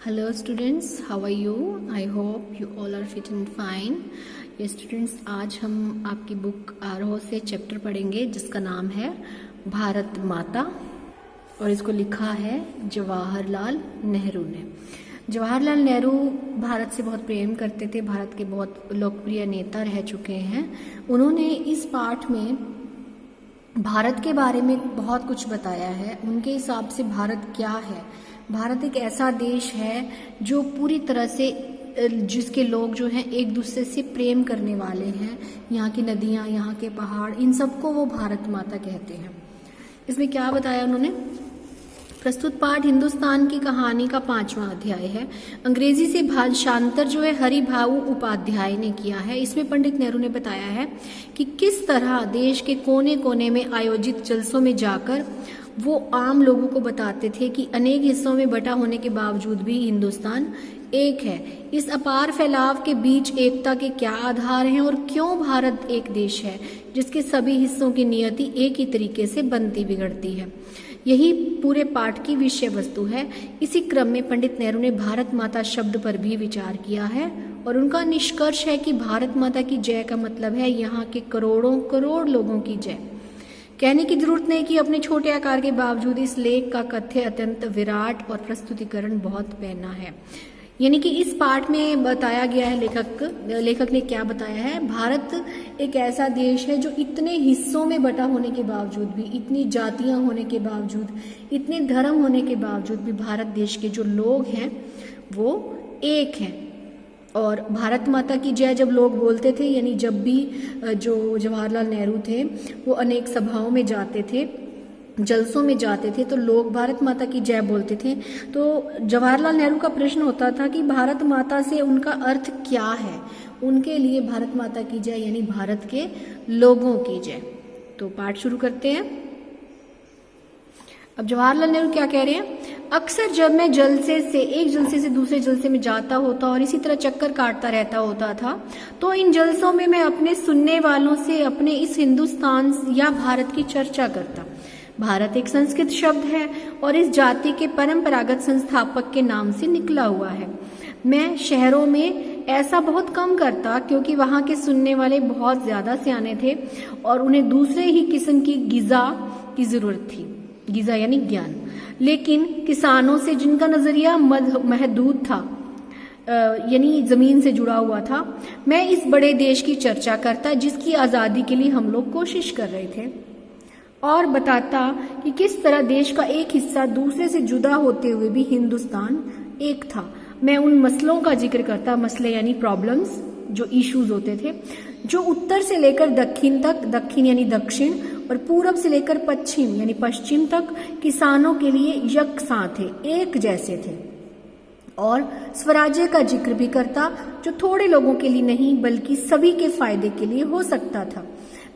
Hello students, how are you? I hope you all are fit and fine. ये students आज हम आपकी book आरोह से चैप्टर पढ़ेंगे जिसका नाम है भारत माता और इसको लिखा है जवाहरलाल नेहरू ने। जवाहरलाल नेहरू भारत से बहुत प्रेम करते थे, भारत के बहुत लोकप्रिय नेता रह चुके हैं। उन्होंने इस पाठ में भारत के बारे में बहुत कुछ बताया है। उनके हिसाब से भारत क्या है? भारत एक ऐसा देश है जो पूरी तरह से जिसके लोग जो हैं एक दूसरे से प्रेम करने वाले हैं। यहाँ की नदियाँ, यहाँ के पहाड़, इन सबको वो भारत माता कहते हैं। इसमें क्या बताया उन्होंने? प्रस्तुत पाठ हिंदुस्तान की कहानी का 5वां अध्याय है। अंग्रेजी से भाषांतर जो है हरिभाऊ उपाध्याय ने किया है। इसमें पंडित नेहरू ने बताया है कि किस तरह देश के कोने कोने में आयोजित जलसों में जाकर वो आम लोगों को बताते थे कि अनेक हिस्सों में बटा होने के बावजूद भी हिंदुस्तान एक है। इस अपार फैलाव के बीच एकता के क्या आधार हैं और क्यों भारत एक देश है जिसके सभी हिस्सों की नियति एक ही तरीके से बनती बिगड़ती है। यही पूरे पाठ की विषय वस्तु है। इसी क्रम में पंडित नेहरू ने भारत माता शब्द पर भी विचार किया है और उनका निष्कर्ष है कि भारत माता की जय का मतलब है यहाँ के करोड़ों करोड़ लोगों की जय। कहने की जरूरत नहीं कि अपने छोटे आकार के बावजूद इस लेख का कथ्य अत्यंत विराट और प्रस्तुतिकरण बहुत पैना है। यानी कि इस पाठ में बताया गया है, लेखक ने क्या बताया है? भारत एक ऐसा देश है जो इतने हिस्सों में बटा होने के बावजूद भी, इतनी जातियां होने के बावजूद, इतने धर्म होने के बावजूद भी भारत देश के जो लोग हैं वो एक हैं। और भारत माता की जय जब लोग बोलते थे, यानी जब भी जो जवाहरलाल नेहरू थे वो अनेक सभाओं में जाते थे, जलसों में जाते थे, तो लोग भारत माता की जय बोलते थे। तो जवाहरलाल नेहरू का प्रश्न होता था कि भारत माता से उनका अर्थ क्या है? उनके लिए भारत माता की जय यानी भारत के लोगों की जय। तो पाठ शुरू करते हैं। अब जवाहरलाल नेहरू क्या कह रहे हैं? अक्सर जब मैं एक जलसे से दूसरे जलसे में जाता होता और इसी तरह चक्कर काटता रहता होता था, तो इन जलसों में मैं अपने सुनने वालों से अपने इस हिंदुस्तान या भारत की चर्चा करता। भारत एक संस्कृत शब्द है और इस जाति के परंपरागत संस्थापक के नाम से निकला हुआ है। मैं शहरों में ऐसा बहुत कम करता क्योंकि वहाँ के सुनने वाले बहुत ज्यादा सियाने थे और उन्हें दूसरे ही किस्म की गिजा की जरूरत थी। गिजा यानी ज्ञान। लेकिन किसानों से जिनका नजरिया महदूद था, यानी जमीन से जुड़ा हुआ था, मैं इस बड़े देश की चर्चा करता जिसकी आजादी के लिए हम लोग कोशिश कर रहे थे और बताता कि किस तरह देश का एक हिस्सा दूसरे से जुदा होते हुए भी हिंदुस्तान एक था। मैं उन मसलों का जिक्र करता, मसले यानी प्रॉब्लम्स, जो इश्यूज होते थे, जो उत्तर से लेकर दक्षिण तक, दक्षिण यानी दक्षिण, और पूरब से लेकर पश्चिम यानी पश्चिम तक किसानों के लिए यकसां थे, एक जैसे थे। और स्वराज्य का जिक्र भी करता जो थोड़े लोगों के लिए नहीं बल्कि सभी के फायदे के लिए हो सकता था।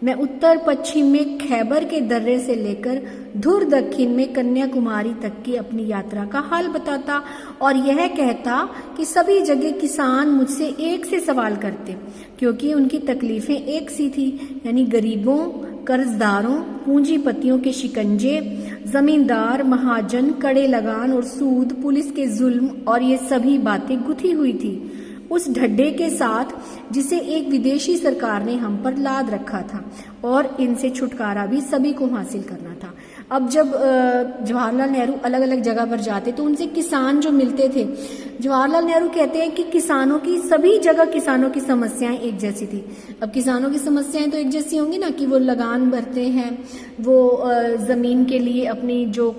मैं उत्तर पश्चिम में खैबर के दर्रे से लेकर धुर दक्षिण में कन्याकुमारी तक की अपनी यात्रा का हाल बताता और यह कहता कि सभी जगह किसान मुझसे एक से सवाल करते क्योंकि उनकी तकलीफें एक सी थी, यानी गरीबों, कर्जदारों, पूंजीपतियों के शिकंजे, जमींदार, महाजन, कड़े लगान और सूद, पुलिस के जुल्म, और ये सभी बातें गुथी हुई थी उस ढड्ढे के साथ जिसे एक विदेशी सरकार ने हम पर लाद रखा था और इनसे छुटकारा भी सभी को हासिल करना था। अब जब जवाहरलाल नेहरू अलग अलग जगह पर जाते तो उनसे किसान जो मिलते थे, जवाहरलाल नेहरू कहते हैं कि किसानों की सभी जगह किसानों की समस्याएं एक जैसी थी। अब किसानों की समस्याएं तो एक जैसी होंगी ना, कि वो लगान भरते हैं, वो जमीन के लिए अपनी जो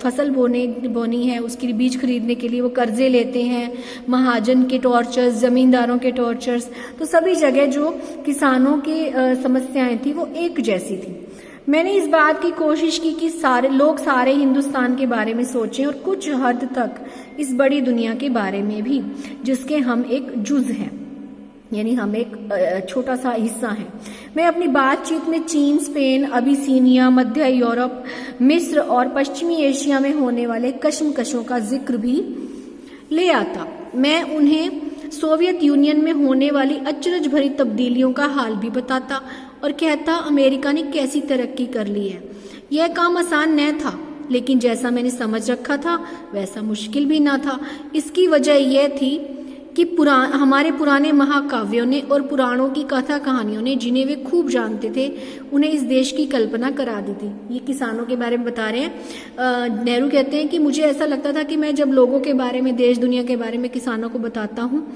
फसल बोनी है उसके बीज खरीदने के लिए वो कर्जे लेते हैं, महाजन के टॉर्चर्स, जमींदारों के टॉर्चर्स। तो सभी जगह जो किसानों की समस्याएं थी वो एक जैसी थी। मैंने इस बात की कोशिश की कि सारे हिंदुस्तान के बारे में सोचें और कुछ हद तक इस बड़ी दुनिया के बारे में भी, जिसके हम एक जुज हैं, यानी हम एक छोटा सा हिस्सा हैं। मैं अपनी बातचीत में चीन, स्पेन, अबिसीनिया, मध्य यूरोप, मिस्र और पश्चिमी एशिया में होने वाले कशमकशों का जिक्र भी ले आता। मैं उन्हें सोवियत यूनियन में होने वाली अचरज भरी तब्दीलियों का हाल भी बताता और कहता अमेरिका ने कैसी तरक्की कर ली है। यह काम आसान न था। लेकिन जैसा मैंने समझ रखा था वैसा मुश्किल भी ना था। इसकी वजह यह थी कि हमारे पुराने महाकाव्यों ने और पुराणों की कथा कहानियों ने, जिन्हें वे खूब जानते थे, उन्हें इस देश की कल्पना करा दी थी। ये किसानों के बारे में बता रहे हैं। नेहरू कहते हैं कि मुझे ऐसा लगता था कि मैं जब लोगों के बारे में, देश दुनिया के बारे में किसानों को बताता हूँ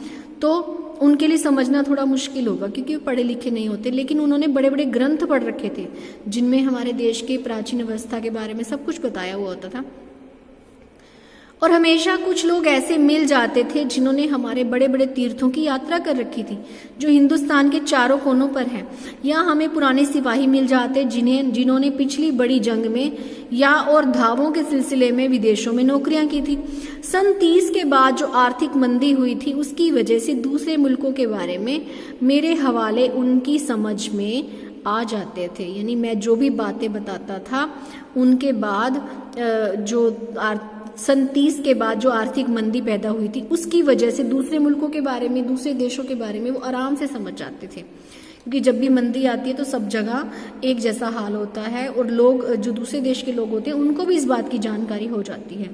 तो उनके लिए समझना थोड़ा मुश्किल होगा, क्योंकि वो पढ़े लिखे नहीं होते। लेकिन उन्होंने बड़े बड़े ग्रंथ पढ़ रखे थे जिनमें हमारे देश के प्राचीन अवस्था के बारे में सब कुछ बताया हुआ होता था। और हमेशा कुछ लोग ऐसे मिल जाते थे जिन्होंने हमारे बड़े बड़े तीर्थों की यात्रा कर रखी थी, जो हिंदुस्तान के चारों कोनों पर हैं। या हमें पुराने सिपाही मिल जाते जिन्होंने पिछली बड़ी जंग में या और धावों के सिलसिले में विदेशों में नौकरियां की थी। सन 30 के बाद जो आर्थिक मंदी हुई थी, उसकी वजह से दूसरे मुल्कों के बारे में मेरे हवाले उनकी समझ में आ जाते थे। यानी मैं जो भी बातें बताता था उनके बाद सन 30 के बाद जो आर्थिक मंदी पैदा हुई थी, उसकी वजह से दूसरे मुल्कों के बारे में, दूसरे देशों के बारे में वो आराम से समझ जाते थे। क्योंकि जब भी मंदी आती है तो सब जगह एक जैसा हाल होता है, और लोग, जो दूसरे देश के लोग होते हैं, उनको भी इस बात की जानकारी हो जाती है।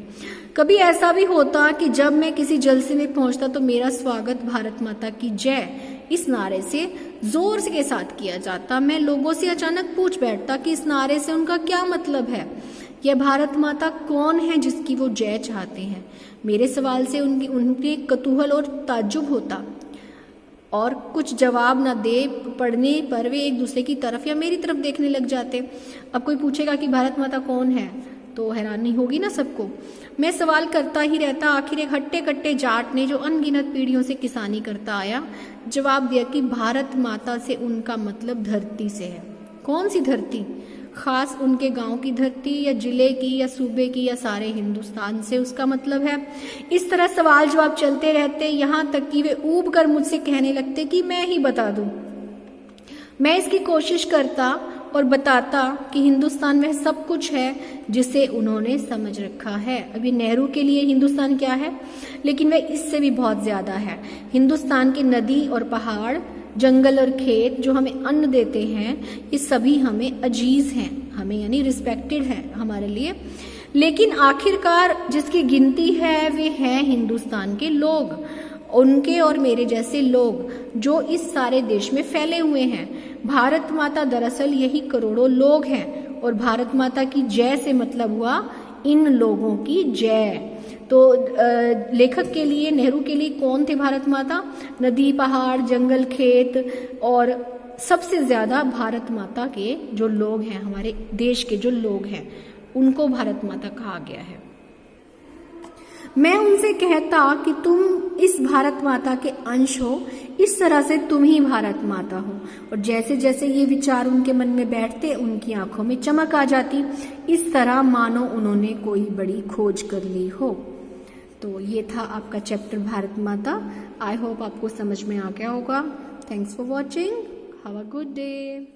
कभी ऐसा भी होता कि जब मैं किसी जलसे में पहुंचता तो मेरा स्वागत भारत माता की जय इस नारे से जोर के साथ किया जाता। मैं लोगों से अचानक पूछ बैठता कि इस नारे से उनका क्या मतलब है, यह भारत माता कौन है जिसकी वो जय चाहते हैं। मेरे सवाल से उनके कतूहल और ताज्जुब होता, और कुछ जवाब न दे पड़ने पर वे एक दूसरे की तरफ या मेरी तरफ देखने लग जाते। अब कोई पूछेगा कि भारत माता कौन है तो हैरानी होगी ना सबको। मैं सवाल करता ही रहता। आखिर एक हट्टे कट्टे जाट ने, जो अनगिनत पीढ़ियों से किसानी करता आया, जवाब दिया कि भारत माता से उनका मतलब धरती से है। कौन सी धरती? खास उनके गांव की धरती, या जिले की, या सूबे की, या सारे हिंदुस्तान से उसका मतलब है। इस तरह सवाल जवाब चलते रहते, यहाँ तक कि वे ऊब कर मुझसे कहने लगते कि मैं ही बता दूं। मैं इसकी कोशिश करता और बताता कि हिंदुस्तान में सब कुछ है जिसे उन्होंने समझ रखा है। अभी नेहरू के लिए हिंदुस्तान क्या है, लेकिन वह इससे भी बहुत ज्यादा है। हिंदुस्तान के नदी और पहाड़, जंगल और खेत जो हमें अन्न देते हैं, ये सभी हमें अजीज हैं, हमें यानी रिस्पेक्टेड है हमारे लिए। लेकिन आखिरकार जिसकी गिनती है वे हैं हिंदुस्तान के लोग, उनके और मेरे जैसे लोग जो इस सारे देश में फैले हुए हैं। भारत माता दरअसल यही करोड़ों लोग हैं, और भारत माता की जय से मतलब हुआ इन लोगों की जय। तो लेखक के लिए, नेहरू के लिए कौन थे भारत माता? नदी, पहाड़, जंगल, खेत, और सबसे ज्यादा भारत माता के जो लोग हैं, हमारे देश के जो लोग हैं, उनको भारत माता कहा गया है। मैं उनसे कहता कि तुम इस भारत माता के अंश हो, इस तरह से तुम ही भारत माता हो। और जैसे जैसे ये विचार उनके मन में बैठते, उनकी आंखों में चमक आ जाती, इस तरह मानो उन्होंने कोई बड़ी खोज कर ली हो। तो ये था आपका चैप्टर भारत माता। आई होप आपको समझ में आ गया होगा। Thanks for watching. Have a good day.